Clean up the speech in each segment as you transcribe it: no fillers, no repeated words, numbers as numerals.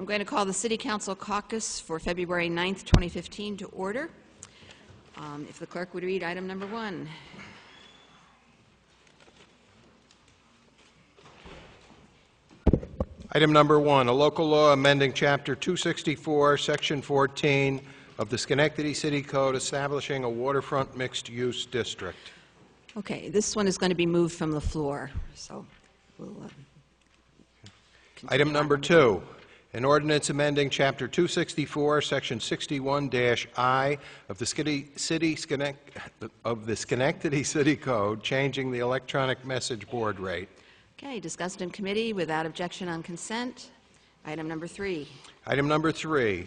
I'm going to call the City Council caucus for February 9th, 2015 to order. If the clerk would read item number 1. Item number 1, a local law amending Chapter 264, Section 14 of the Schenectady City Code establishing a waterfront mixed-use district. Okay, this one is going to be moved from the floor, so we'll Item number 2, an ordinance amending Chapter 264, Section 61-I of the Schenectady City Code, changing the electronic message board rate. Okay, discussed in committee without objection on consent. Item number 3. Item number 3,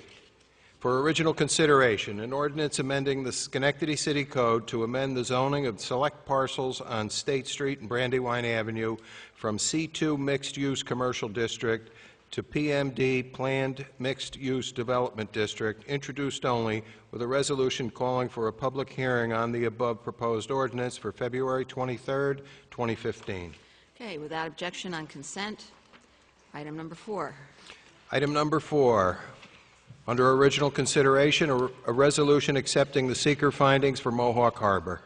for original consideration, an ordinance amending the Schenectady City Code to amend the zoning of select parcels on State Street and Brandywine Avenue from C2 Mixed-Use Commercial District to PMD Planned Mixed-Use Development District, introduced only, with a resolution calling for a public hearing on the above proposed ordinance for February 23rd, 2015. Okay, without objection on consent. Item number 4. Item number 4, under original consideration, a resolution accepting the SEQRA findings for Mohawk Harbor.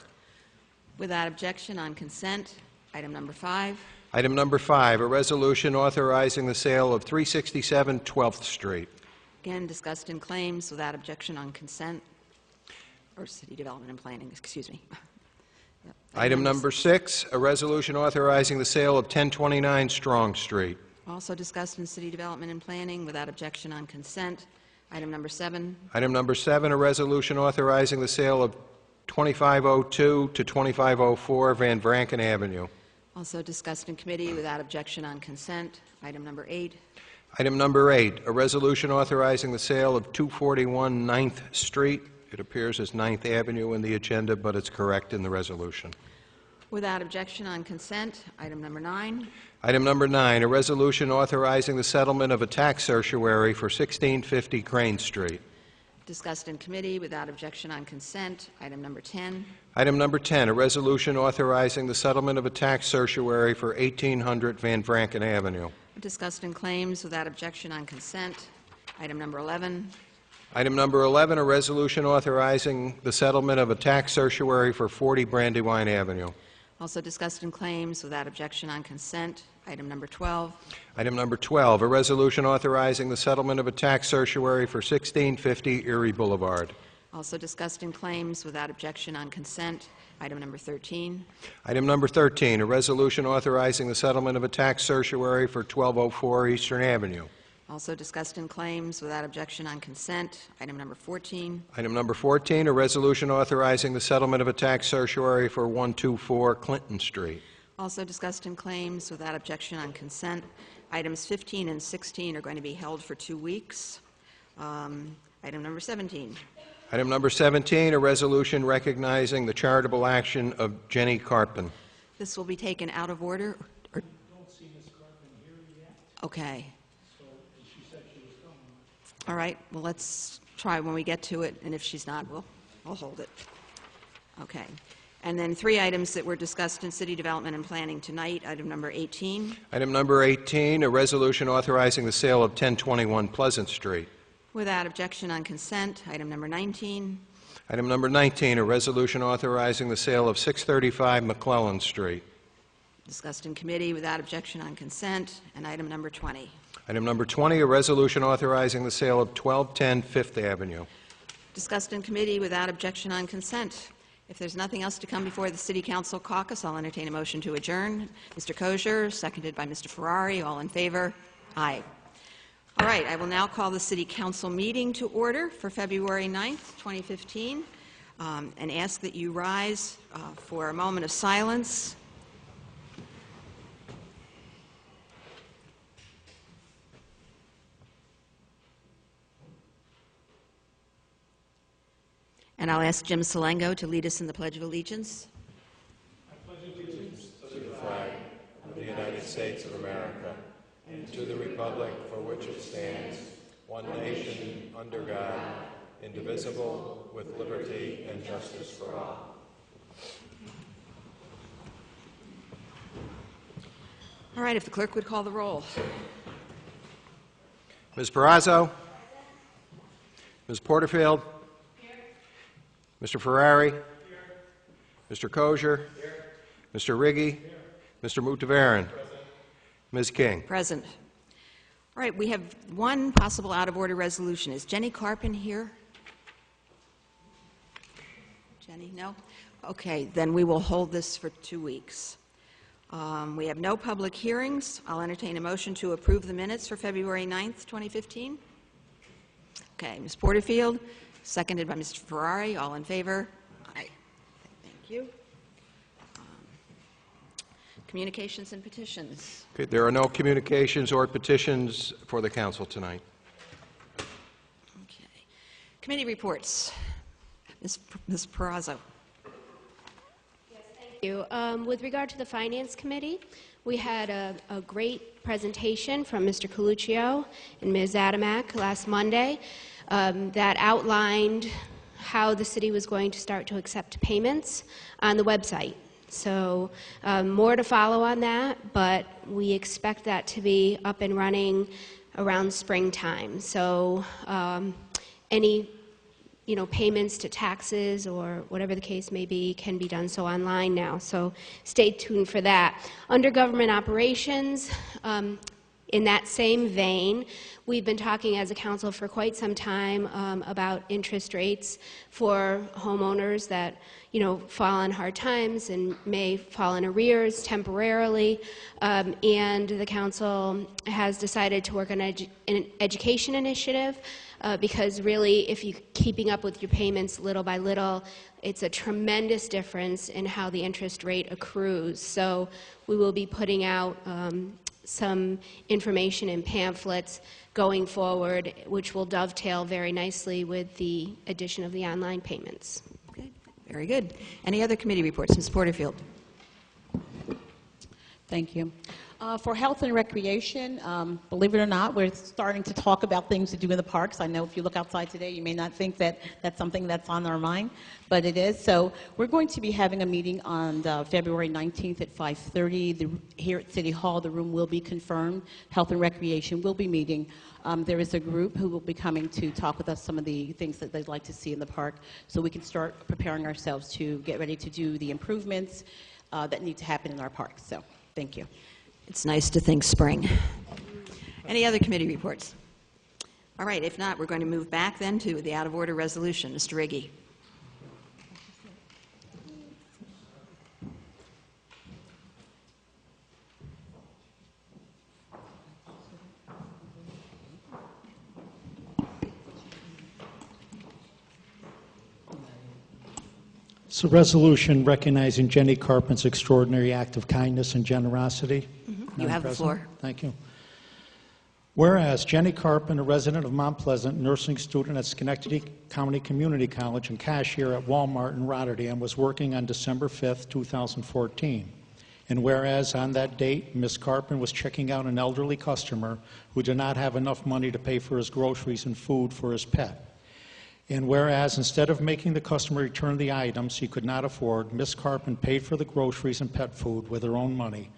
Without objection on consent. Item number 5. Item number 5, a resolution authorizing the sale of 367 12th Street. Again, discussed in claims without objection on consent, or City Development and Planning, excuse me. Yep. Item number 6, a resolution authorizing the sale of 1029 Strong Street. Also discussed in City Development and Planning without objection on consent. Item number 7. Item number 7, a resolution authorizing the sale of 2502 to 2504 Van Vranken Avenue. Also discussed in committee without objection on consent. Item number 8. Item number 8, a resolution authorizing the sale of 241 9th Street. It appears as 9th Avenue in the agenda, but it's correct in the resolution. Without objection on consent. Item number 9. Item number 9, a resolution authorizing the settlement of a tax certiorari for 1650 Crane Street. Discussed in committee without objection on consent. Item number 10. Item number 10, a resolution authorizing the settlement of a tax certiorari for 1800 Van Vranken Avenue. Discussed in claims without objection on consent. Item number 11. Item number 11, a resolution authorizing the settlement of a tax certiorari for 40 Brandywine Avenue. Also discussed in claims without objection on consent. Item number 12. Item number 12, a resolution authorizing the settlement of a tax certiorari for 1650 Erie Boulevard. Also discussed in claims without objection on consent. Item number 13. Item number 13, a resolution authorizing the settlement of a tax certiorari for 1204 Eastern Avenue. Also discussed in claims without objection on consent. Item number 14. Item number 14, a resolution authorizing the settlement of a tax certiorari for 124 Clinton Street. Also discussed in claims without objection on consent. Items 15 and 16 are going to be held for 2 weeks. Item number 17. Item number 17, a resolution recognizing the charitable action of Jenny Carpin. This will be taken out of order. I don't see Ms. Carpin here yet, Okay. so she said she was coming. All right. Well, let's try when we get to it, and if she's not, I'll hold it. Okay. And then 3 items that were discussed in City Development and Planning tonight. Item number 18. Item number 18, a resolution authorizing the sale of 1021 Pleasant Street. Without objection on consent. Item number 19. Item number 19, a resolution authorizing the sale of 635 McClellan Street. Discussed in committee without objection on consent. And item number 20. Item number 20, a resolution authorizing the sale of 1210 Fifth Avenue. Discussed in committee without objection on consent. If there's nothing else to come before the City Council caucus, I'll entertain a motion to adjourn. Mr. Kosher, seconded by Mr. Ferrari. All in favor? Aye. All right, I will now call the City Council meeting to order for February 9th, 2015, and ask that you rise for a moment of silence. And I'll ask Jim Salengo to lead us in the Pledge of Allegiance. I pledge allegiance to the flag of the United States of America and to the republic for which it stands, one nation, under God, indivisible, with liberty and justice for all. All right, if the clerk would call the roll. Ms. Barrazo? Ms. Porterfield? Mr. Ferrari? Mr. Kosher? Mr. Riggi? Mr. Mutavaran? Ms. King? Present. All right, we have one possible out-of-order resolution. Is Jenny Carpin here? Jenny, no? Okay, then we will hold this for 2 weeks. We have no public hearings. I'll entertain a motion to approve the minutes for February 9th, 2015. Okay, Ms. Porterfield, seconded by Mr. Ferrari. All in favor? Aye. Thank you. Communications and petitions. Okay, there are no communications or petitions for the council tonight. Okay. Committee reports. Ms. Perazo. Thank you. With regard to the Finance Committee, we had a great presentation from Mr. Coluccio and Ms. Adamak last Monday that outlined how the city was going to start to accept payments on the website. So more to follow on that, but we expect that to be up and running around springtime. So any payments to taxes or whatever the case may be can be done so online now. So stay tuned for that. Under government operations, in that same vein, we've been talking as a council for quite some time about interest rates for homeowners that fall on hard times and may fall in arrears temporarily. And the council has decided to work on an education initiative because really, if you're keeping up with your payments little by little, it's a tremendous difference in how the interest rate accrues. So we will be putting out some information and pamphlets going forward, which will dovetail very nicely with the addition of the online payments. Okay, very good. Any other committee reports? Ms. Porterfield. Thank you. For health and recreation, believe it or not, we're starting to talk about things to do in the parks. I know if you look outside today, you may not think that that's something that's on our mind, but it is. So we're going to be having a meeting on February 19th at 5:30 here at City Hall. The room will be confirmed. Health and recreation will be meeting. There is a group who will be coming to talk with us some of the things that they'd like to see in the park, so we can start preparing ourselves to get ready to do the improvements that need to happen in our parks. So thank you. It's nice to think spring. Any other committee reports? All right, if not, we're going to move back then to the out-of-order resolution. Mr. Riggi. It's a resolution recognizing Jenny Carpin's extraordinary act of kindness and generosity. You have the floor. Thank you. Whereas Jenny Carpin, a resident of Mount Pleasant, nursing student at Schenectady County Community College and cashier at Walmart in Rotterdam, was working on December 5th, 2014. And whereas on that date, Ms. Carpin was checking out an elderly customer who did not have enough money to pay for his groceries and food for his pet. And whereas instead of making the customer return the items he could not afford, Ms. Carpin paid for the groceries and pet food with her own money.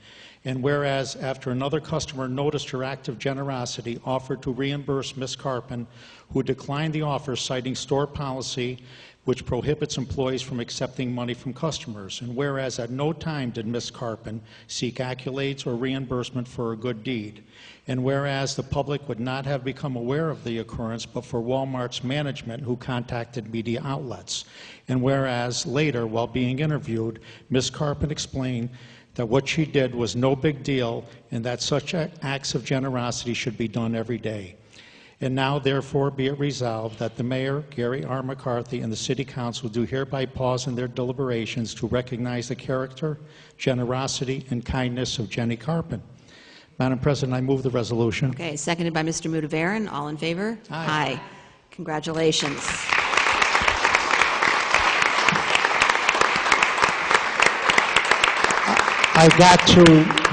And whereas after another customer noticed her act of generosity, offered to reimburse Ms. Carpin, who declined the offer, citing store policy which prohibits employees from accepting money from customers. And whereas at no time did Ms. Carpin seek accolades or reimbursement for a good deed. And whereas the public would not have become aware of the occurrence but for Walmart's management, who contacted media outlets. And whereas later, while being interviewed, Ms. Carpin explained that what she did was no big deal and that such acts of generosity should be done every day. And now, therefore, be it resolved that the Mayor, Gary R. McCarthy, and the City Council do hereby pause in their deliberations to recognize the character, generosity, and kindness of Jenny Carpin. Madam President, I move the resolution. Okay, seconded by Mr. Mutavaran. All in favor? Aye. Congratulations. I got to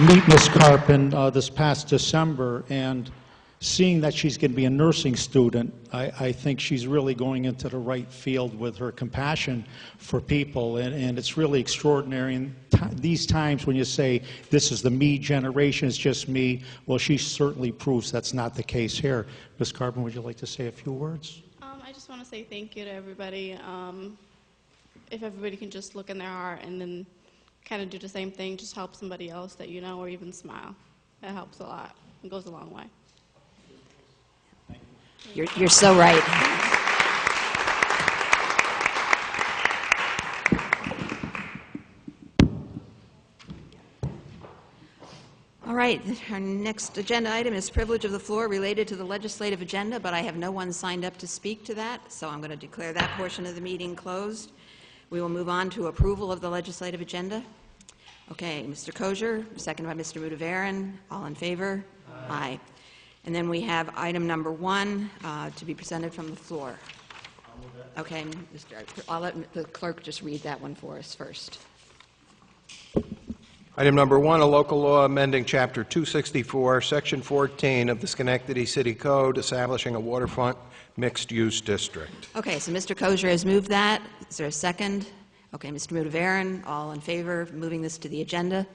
meet Ms. Carpin this past December, and seeing that she's going to be a nursing student, I think she's really going into the right field with her compassion for people, and it's really extraordinary. And these times when you say, this is the me generation, it's just me, well, she certainly proves that's not the case here. Ms. Carbon, would you like to say a few words? I just want to say thank you to everybody. If everybody can just look in their heart and then kind of do the same thing, just help somebody else that you know, or even smile. That helps a lot. It goes a long way. You're so right. All right, our next agenda item is privilege of the floor related to the legislative agenda, but I have no one signed up to speak to that, so I'm going to declare that portion of the meeting closed. We will move on to approval of the legislative agenda. Okay, Mr. Kosher, seconded by Mr. Mudavaren. All in favor? Aye. And then we have item number 1 to be presented from the floor. Okay, I'll let the clerk just read that one for us first. Item number 1, a local law amending Chapter 264, Section 14 of the Schenectady City Code, establishing a waterfront mixed-use district. Okay, so Mr. Kosher has moved that. Is there a second? Okay, Mr. Mudavaren, all in favor of moving this to the agenda?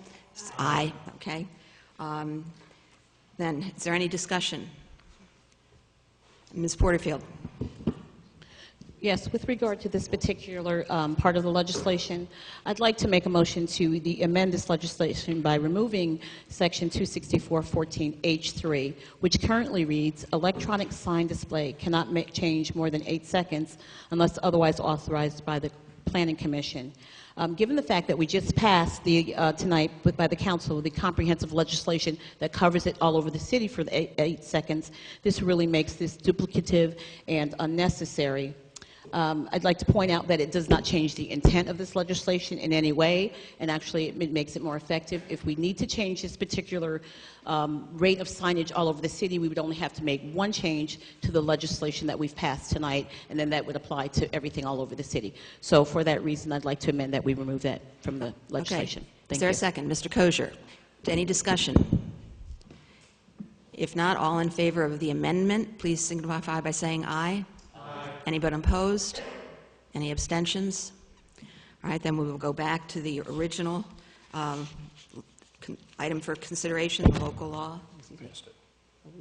Aye. Okay. Then, is there any discussion? Ms. Porterfield. Yes, with regard to this particular part of the legislation, I'd like to make a motion to amend this legislation by removing Section 264.14H3, which currently reads, electronic sign display cannot change more than 8 seconds unless otherwise authorized by the Planning Commission. Given the fact that we just passed tonight by the council the comprehensive legislation that covers it all over the city for the 8 seconds, this really makes this duplicative and unnecessary. I'd like to point out that it does not change the intent of this legislation in any way, and actually it makes it more effective. If we need to change this particular rate of signage all over the city, we would only have to make one change to the legislation that we've passed tonight, and then that would apply to everything all over the city. So for that reason, I'd like to amend that we remove that from the legislation. Okay. Is there a second? Mr. Kosher, any discussion? If not, all in favor of the amendment, please signify by saying aye. Anybody opposed? Any abstentions? All right, then we will go back to the original item for consideration, the local law. Passed it.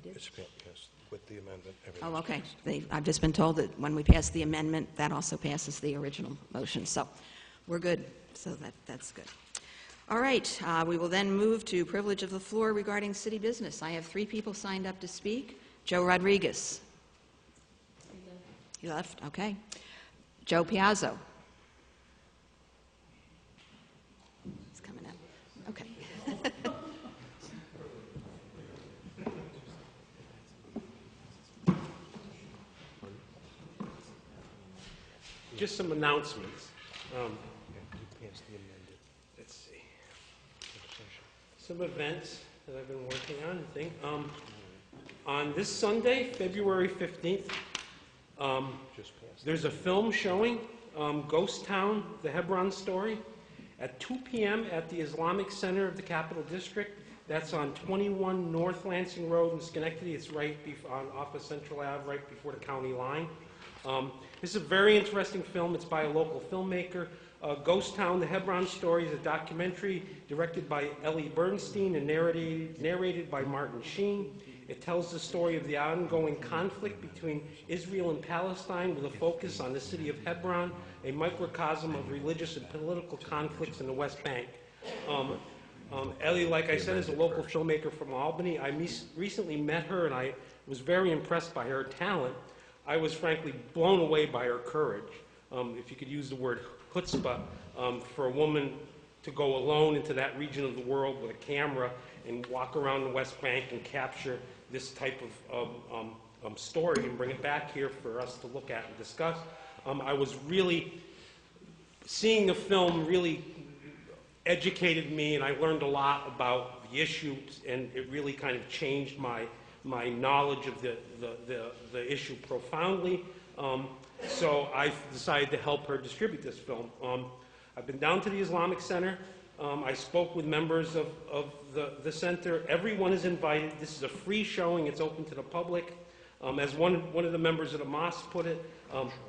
It's passed with the amendment. Oh, okay. I've just been told that when we pass the amendment, that also passes the original motion. So we're good. So that's good. All right, we will then move to privilege of the floor regarding city business. I have 3 people signed up to speak. Joe Rodriguez. He left? Okay. Joe Piazzo. He's coming up. Okay. Just some announcements. Let's see. Some events that I've been working on, I think. On this Sunday, February 15th, there's a film showing, Ghost Town, the Hebron story, at 2 p.m. at the Islamic Center of the Capital District. That's on 21 North Lansing Road in Schenectady. It's right off of Central Ave, right before the county line. This is a very interesting film. It's by a local filmmaker. Ghost Town, the Hebron story is a documentary directed by Ellie Bernstein and narrated by Martin Sheen. It tells the story of the ongoing conflict between Israel and Palestine with a focus on the city of Hebron, a microcosm of religious and political conflicts in the West Bank. Ellie, like I said, is a local filmmaker from Albany. I recently met her, and I was very impressed by her talent. I was frankly blown away by her courage, if you could use the word chutzpah, for a woman to go alone into that region of the world with a camera and walk around the West Bank and capture this type of story and bring it back here for us to look at and discuss. I was really, seeing the film really educated me, and I learned a lot about the issues, and it really kind of changed my knowledge of the issue profoundly. So I decided to help her distribute this film. I've been down to the Islamic Center. I spoke with members of the center. Everyone is invited. This is a free showing. It's open to the public. As one of the members of the mosque put it,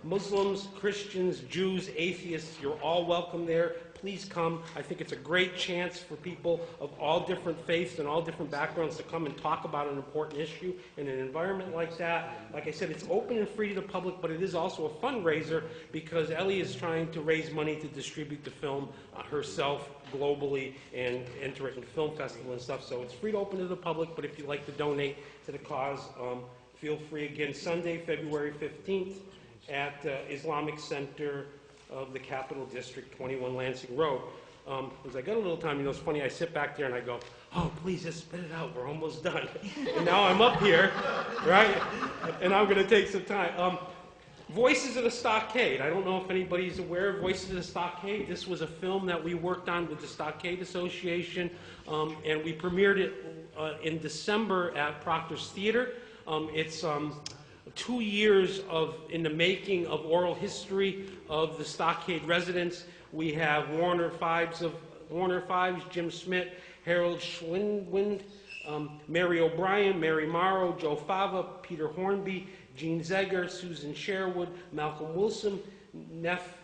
Muslims, Christians, Jews, atheists, you're all welcome there. Please come. I think it's a great chance for people of all different faiths and all different backgrounds to come and talk about an important issue in an environment like that. Like I said, it's open and free to the public, but it is also a fundraiser because Ellie is trying to raise money to distribute the film herself globally and enter it in film festival and stuff. So it's free to open to the public, but if you'd like to donate to the cause, feel free. Again, Sunday, February 15th at Islamic Center of the Capital District, 21 Lansing Road. As I got a little time, you know, it's funny, I sit back there and I go, oh, please just spit it out, we're almost done. And now I'm up here, right? And I'm gonna take some time. Voices of the Stockade. I don't know if anybody's aware of Voices of the Stockade. This was a film that we worked on with the Stockade Association, and we premiered it in December at Proctor's Theater. It's 2 years in the making of oral history of the Stockade residents. We have Warner Fives, Jim Smith, Harold Schwindwind, Mary O'Brien, Mary Morrow, Joe Fava, Peter Hornby, Gene Zegger, Susan Sherwood, Malcolm Wilson, Neff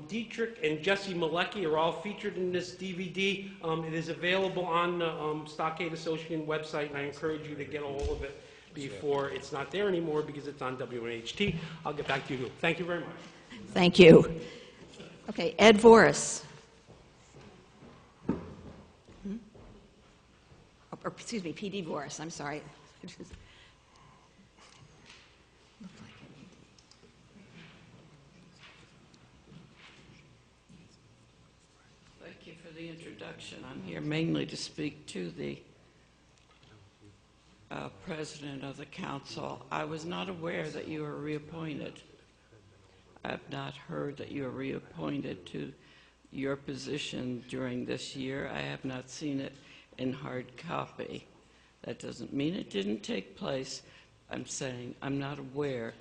Dietrich, and Jesse Malecki are all featured in this DVD. It is available on the Stockade Association website, and I encourage you to get a hold of it before it's not there anymore because it's on WNHT. I'll get back to you. Thank you very much. Thank you. Okay, Ed Voris. Or, excuse me, PD Voris, I'm sorry. Thank you for the introduction. I'm here mainly to speak to the President of the Council. I was not aware that you were reappointed. I have not heard that you were reappointed to your position during this year. I have not seen it in hard copy. That doesn't mean it didn't take place. I'm saying I'm not aware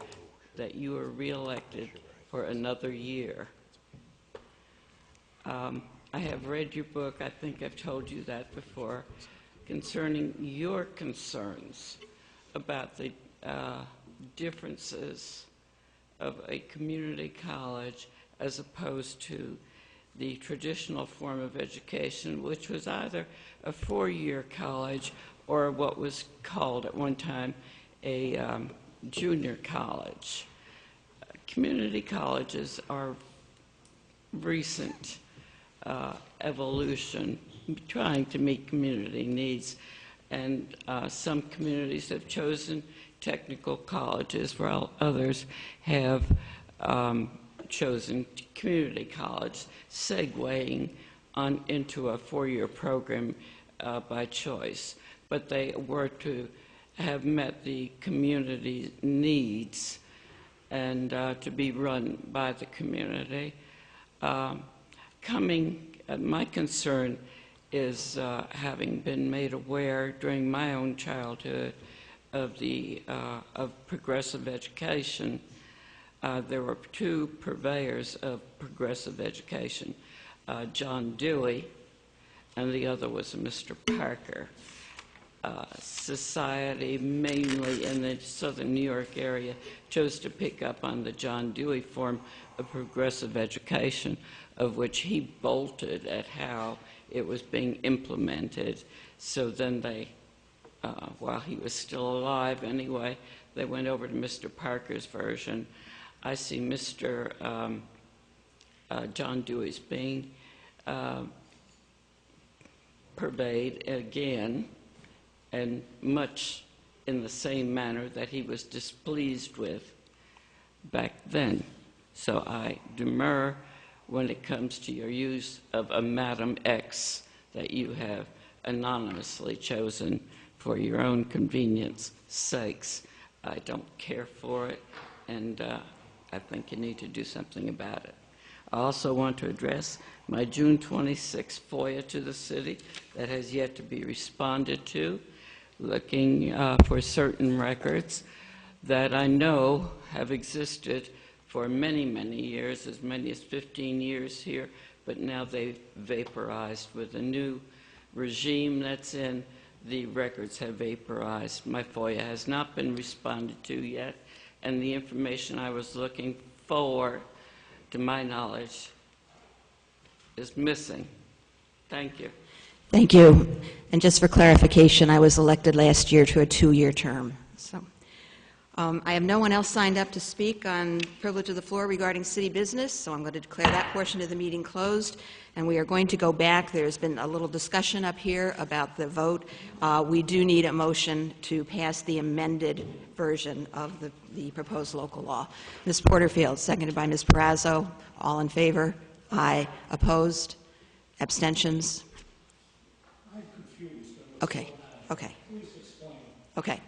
that you were reelected for another year. I have read your book. I think I've told you that before, concerning your concerns about the differences of a community college as opposed to the traditional form of education, which was either a four-year college or what was called at one time a junior college. Community colleges are recent evolution, trying to meet community needs, and some communities have chosen technical colleges while others have chosen community college, segueing on into a four-year program by choice. But they were to have met the community needs and to be run by the community. My concern is having been made aware during my own childhood of progressive education. There were two purveyors of progressive education, John Dewey, and the other was Mr. Parker. Society, mainly in the southern New York area, chose to pick up on the John Dewey form of progressive education, of which he bolted at how it was being implemented. So then they, while he was still alive anyway, they went over to Mr. Parker's version. I see Mr. John Dewey's being purveyed again, and much in the same manner that he was displeased with back then. So I demur when it comes to your use of a Madam X that you have anonymously chosen for your own convenience sakes. I don't care for it, and I think you need to do something about it. I also want to address my June 26th FOIA to the city that has yet to be responded to, looking for certain records that I know have existed for many, many years, as many as 15 years here, but now they've vaporized with a new regime that's in. The records have vaporized. My FOIA has not been responded to yet, and the information I was looking for, to my knowledge, is missing. Thank you. Thank you. And just for clarification, I was elected last year to a 2-year term. So, I have no one else signed up to speak on privilege of the floor regarding city business, so I'm going to declare that portion of the meeting closed. And we are going to go back. There's been a little discussion up here about the vote. We do need a motion to pass the amended version of the proposed local law. Ms. Porterfield, seconded by Ms. Perazzo. All in favor? Aye. Opposed? Abstentions? I'm confused. Okay. Okay. Please explain. Okay.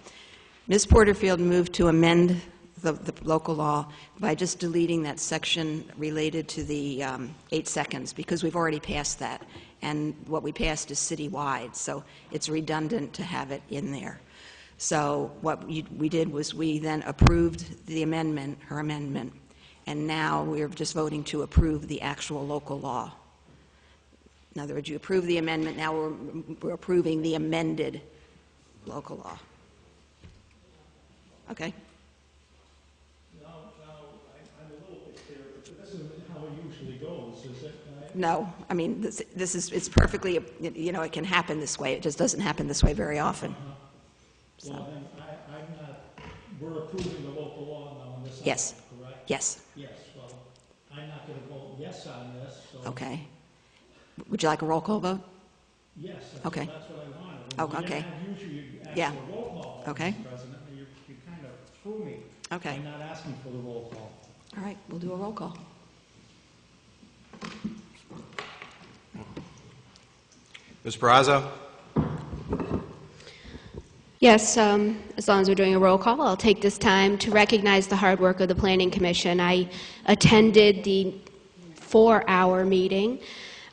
Ms. Porterfield moved to amend the local law by just deleting that section related to the 8 seconds, because we've already passed that, and what we passed is citywide, so it's redundant to have it in there. So what we did was we then approved the amendment, her amendment, and now we're just voting to approve the actual local law. In other words, you approve the amendment, now we're approving the amended local law. Okay. Now, I'm a little bit clear, but this isn't how it usually goes, is it? No, I mean, this is, it's perfectly, you know, it can happen this way. It just doesn't happen this way very often. So. Well, then, I'm not, we're approving the local law now on this Yes. item, correct? Yes. Yes, well, I'm not going to vote yes on this, so. Okay. Would you like a roll call vote? Yes, Okay. that's what I wanted. Oh, We didn't okay. have usually ask Yeah. for a roll call, Okay. Mr. President. You kind of threw me. Okay. By not asking for the roll call. All right, we'll do a roll call. Ms. Perazzo? Yes, as long as we're doing a roll call, I'll take this time to recognize the hard work of the Planning Commission. I attended the 4-hour meeting,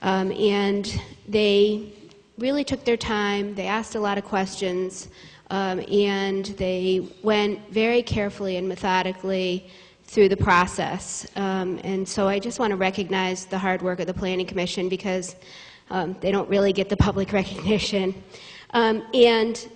and they really took their time. They asked a lot of questions, and they went very carefully and methodically through the process. And so I just want to recognize the hard work of the Planning Commission, because they don't really get the public recognition. And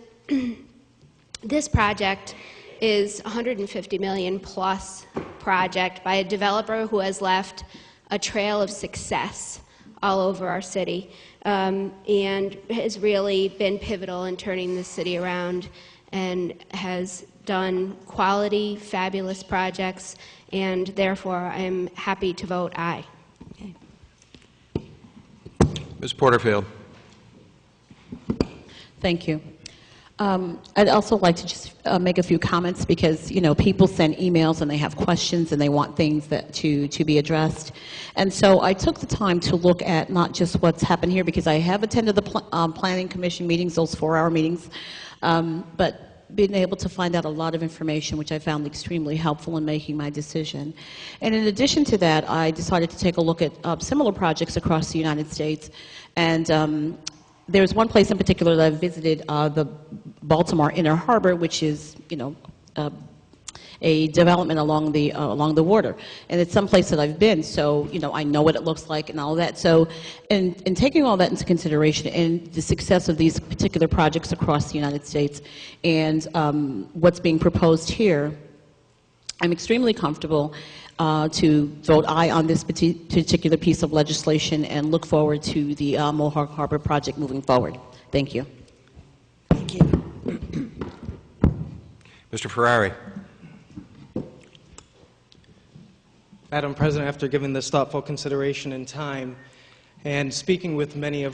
this project is a $150 million plus project by a developer who has left a trail of success all over our city, and has really been pivotal in turning the city around, and has done quality, fabulous projects, and therefore I'm happy to vote aye. Okay. Ms. Porterfield? Thank you. I'd also like to just make a few comments, because, you know, people send emails and they have questions and they want things that to be addressed. And so I took the time to look at not just what's happened here, because I have attended the Planning Commission meetings, those 4-hour meetings, but been able to find out a lot of information, which I found extremely helpful in making my decision. And in addition to that, I decided to take a look at similar projects across the United States. And there's one place in particular that I visited, the Baltimore Inner Harbor, which is, you know, a development along the water, and it's some place that I've been. So, you know, I know what it looks like and all that. So, in taking all that into consideration, and the success of these particular projects across the United States, and what's being proposed here, I'm extremely comfortable to vote aye on this particular piece of legislation, and look forward to the Mohawk Harbor project moving forward. Thank you. Thank you. Mr. Ferrari? Madam President, after giving this thoughtful consideration and time, and speaking with many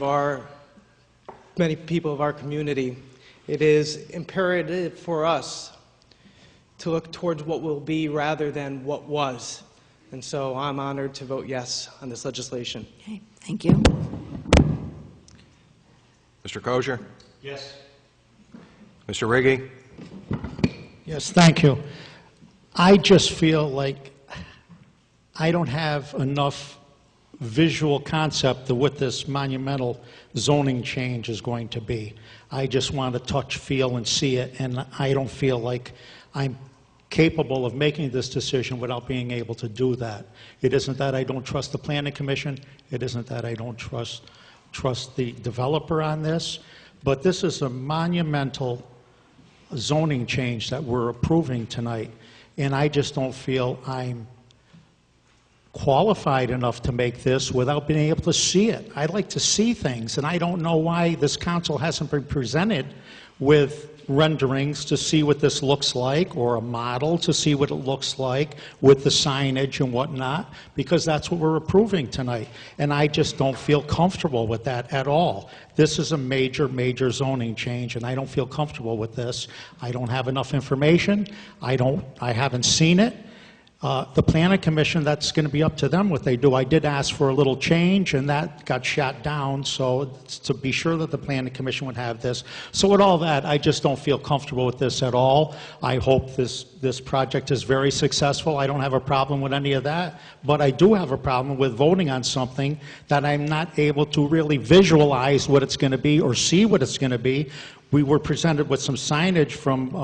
people of our community, it is imperative for us to look towards what will be rather than what was. And so I'm honored to vote yes on this legislation. Okay, thank you. Mr. Kosher? Yes. Mr. Riggi? Yes, thank you. I just feel like I don't have enough visual concept of what this monumental zoning change is going to be. I just want to touch, feel, and see it, and I don't feel like I'm capable of making this decision without being able to do that. It isn't that I don't trust the Planning Commission. It isn't that I don't trust the developer on this. But this is a monumental zoning change that we're approving tonight. And I just don't feel I'm qualified enough to make this without being able to see it. I'd like to see things, and I don't know why this council hasn't been presented with renderings to see what this looks like, or a model to see what it looks like with the signage and whatnot, because that's what we're approving tonight. And I just don't feel comfortable with that at all. This is a major, major zoning change, and I don't feel comfortable with this. I don't have enough information. I haven't seen it. The Planning Commission, that's going to be up to them what they do. I did ask for a little change, and that got shot down, so to be sure that the Planning Commission would have this. So with all that, I just don't feel comfortable with this at all. I hope this project is very successful. I don't have a problem with any of that, but I do have a problem with voting on something that I'm not able to really visualize what it's going to be or see what it's going to be. We were presented with some signage from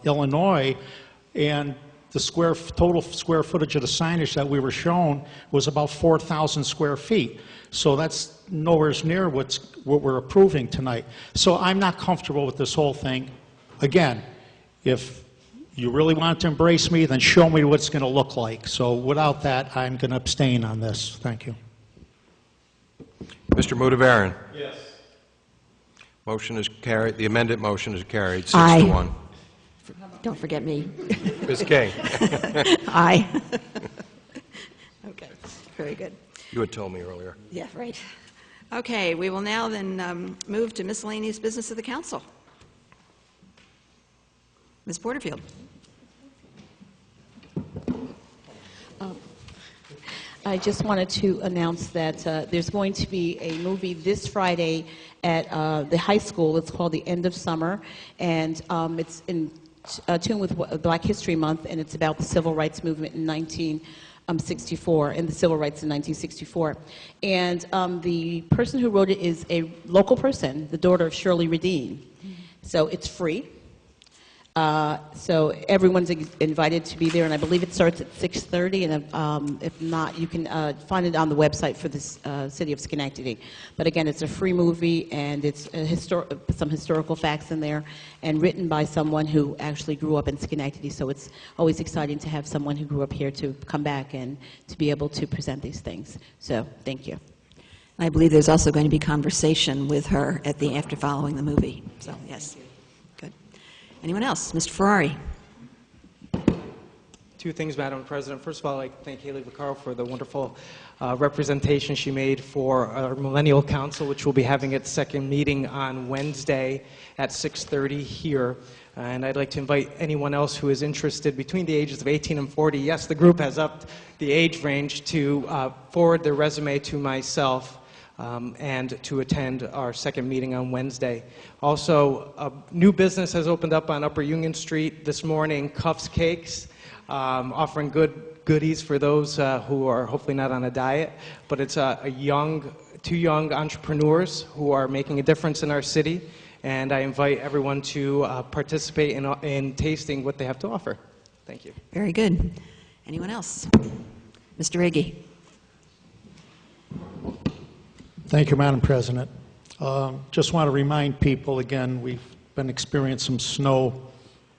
Illinois, and the total square footage of the signage that we were shown was about 4,000 square feet. So that's nowhere near what we're approving tonight. So I'm not comfortable with this whole thing. Again, if you really want to embrace me, then show me what it's going to look like. So without that, I'm going to abstain on this. Thank you. Mr. Mudavaren? Yes. Motion is carried. The amended motion is carried, 6 Aye. to 1. Don't forget me. Ms. King? Aye. Okay, very good. You had told me earlier. Yeah, right. Okay, we will now then move to miscellaneous business of the council. Ms. Porterfield. I just wanted to announce that there's going to be a movie this Friday at the high school. It's called The End of Summer, and it's in tune with Black History Month, and it's about the civil rights movement in 1964, and the civil rights in 1964. And the person who wrote it is a local person, the daughter of Shirley Radine. So it's free. So everyone's invited to be there, and I believe it starts at 6:30, and if not, you can find it on the website for the city of Schenectady. But again, it's a free movie, and it's some historical facts in there, and written by someone who actually grew up in Schenectady, so it's always exciting to have someone who grew up here to come back and to be able to present these things. So thank you. I believe there's also going to be conversation with her after following the movie. So, yes. Good. Anyone else? Mr. Ferrari. Two things, Madam President. First of all, I'd like to thank Haley Vaccaro for the wonderful representation she made for our Millennial Council, which will be having its second meeting on Wednesday at 6:30 here. And I'd like to invite anyone else who is interested between the ages of 18 and 40. Yes, the group has upped the age range to forward their resume to myself and to attend our second meeting on Wednesday. Also, a new business has opened up on Upper Union Street this morning, Cuffs Cakes, offering goodies for those who are hopefully not on a diet. But it's two young entrepreneurs who are making a difference in our city, and I invite everyone to participate in tasting what they have to offer. Thank you. Very good. Anyone else? Mr. Iggy. Thank you, Madam President. Just want to remind people, again, we've been experiencing some snow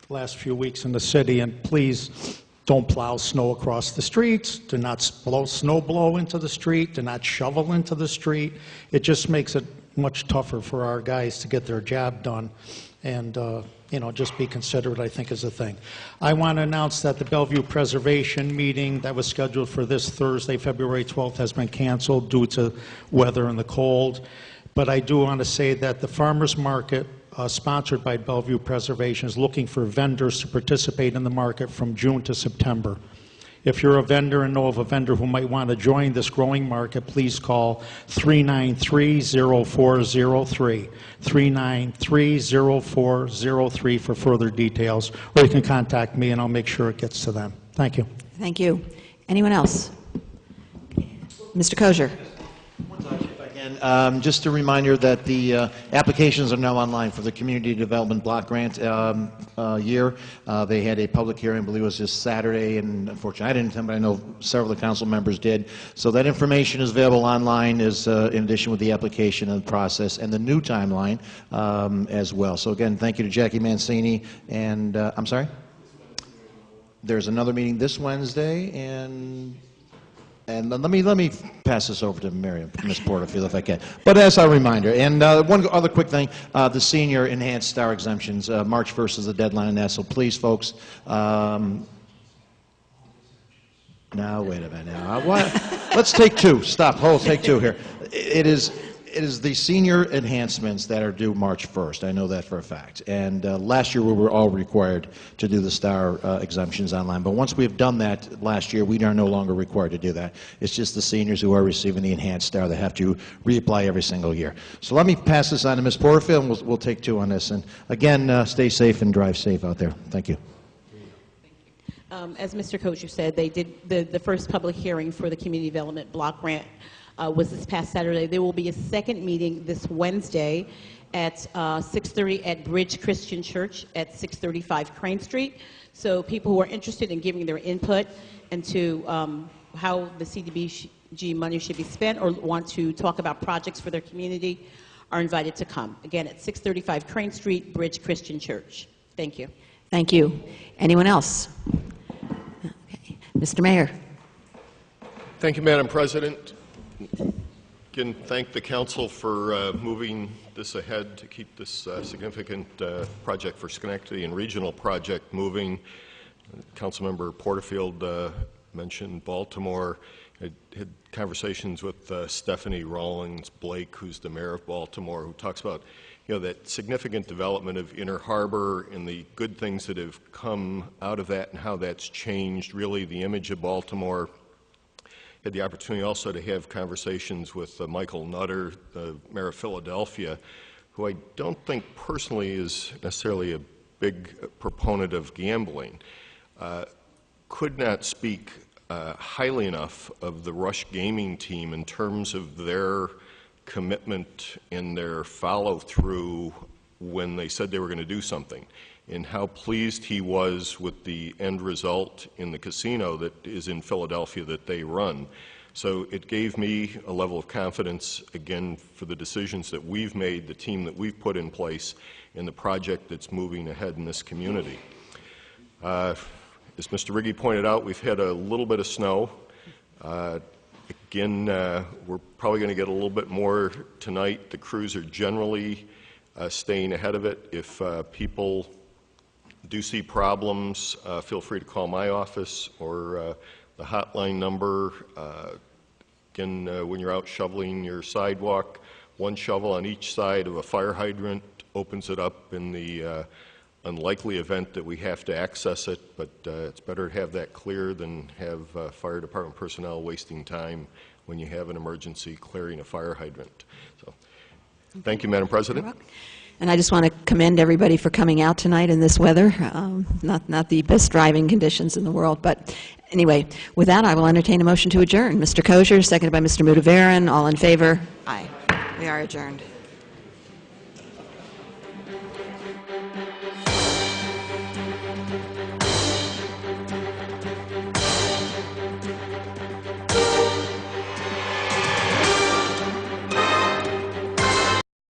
the last few weeks in the city, and please don't plow snow across the streets. Do not snow blow into the street. Do not shovel into the street. It just makes it much tougher for our guys to get their job done. And, just be considerate, I think, is the thing. I want to announce that the Bellevue Preservation meeting that was scheduled for this Thursday, February 12th, has been canceled due to weather and the cold. But I do want to say that the farmers market, sponsored by Bellevue Preservation, is looking for vendors to participate in the market from June to September. If you're a vendor and know of a vendor who might want to join this growing market, please call 393-0403, 393-0403 for further details, or you can contact me and I'll make sure it gets to them. Thank you. Thank you. Anyone else? Mr. Kosher. If I can, Just a reminder that the applications are now online for the Community Development Block Grant year. They had a public hearing, I believe it was just Saturday, and unfortunately I didn't attend, but I know several of the council members did. So that information is available online in addition with the application and the process and the new timeline as well. So again, thank you to Jackie Mancini, and I'm sorry? There's another meeting this Wednesday, and let me pass this over to Ms. Porterfield if I can. But as a reminder, and one other quick thing, the senior enhanced star exemptions, March 1st is the deadline on that, so please, folks, now wait a minute now. Let's take two. Stop. Take two here. It is the senior enhancements that are due March 1st. I know that for a fact. And last year we were all required to do the star exemptions online. But once we've done that last year, we are no longer required to do that. It's just the seniors who are receiving the enhanced star that have to reapply every single year. So let me pass this on to Ms. Porterfield, and we'll take two on this. And again, stay safe and drive safe out there. Thank you. As Mr. Kosher said, they did the first public hearing for the Community Development Block Grant was this past Saturday. There will be a second meeting this Wednesday at 6:30 at Bridge Christian Church at 635 Crane Street. So people who are interested in giving their input into how the CDBG money should be spent or want to talk about projects for their community are invited to come. Again, at 635 Crane Street, Bridge Christian Church. Thank you. Thank you. Anyone else? Okay. Mr. Mayor. Thank you, Madam President. Again, thank the council for moving this ahead to keep this significant project for Schenectady and regional project moving. Councilmember Porterfield mentioned Baltimore. I had conversations with Stephanie Rawlings Blake, who's the mayor of Baltimore, who talks about that significant development of Inner Harbor and the good things that have come out of that and how that's changed really the image of Baltimore. Had the opportunity also to have conversations with Michael Nutter, the mayor of Philadelphia, who I don't think personally is necessarily a big proponent of gambling. Could not speak highly enough of the Rush Gaming team in terms of their commitment and their follow-through when they said they were going to do something, and how pleased he was with the end result in the casino that is in Philadelphia that they run. So it gave me a level of confidence, again, for the decisions that we've made, the team that we've put in place, and the project that's moving ahead in this community. As Mr. Riggi pointed out, we've had a little bit of snow. Again, we're probably going to get a little bit more tonight. The crews are generally staying ahead of it. If people do see problems, feel free to call my office or the hotline number. Again, when you're out shoveling your sidewalk, one shovel on each side of a fire hydrant opens it up in the unlikely event that we have to access it, but it's better to have that clear than have fire department personnel wasting time when you have an emergency clearing a fire hydrant. So, thank you, Madam President. And I just want to commend everybody for coming out tonight in this weather. Not the best driving conditions in the world, but anyway, with that, I will entertain a motion to adjourn. Mr. Kosher, seconded by Mr. Mudavaran. All in favor? Aye. We are adjourned.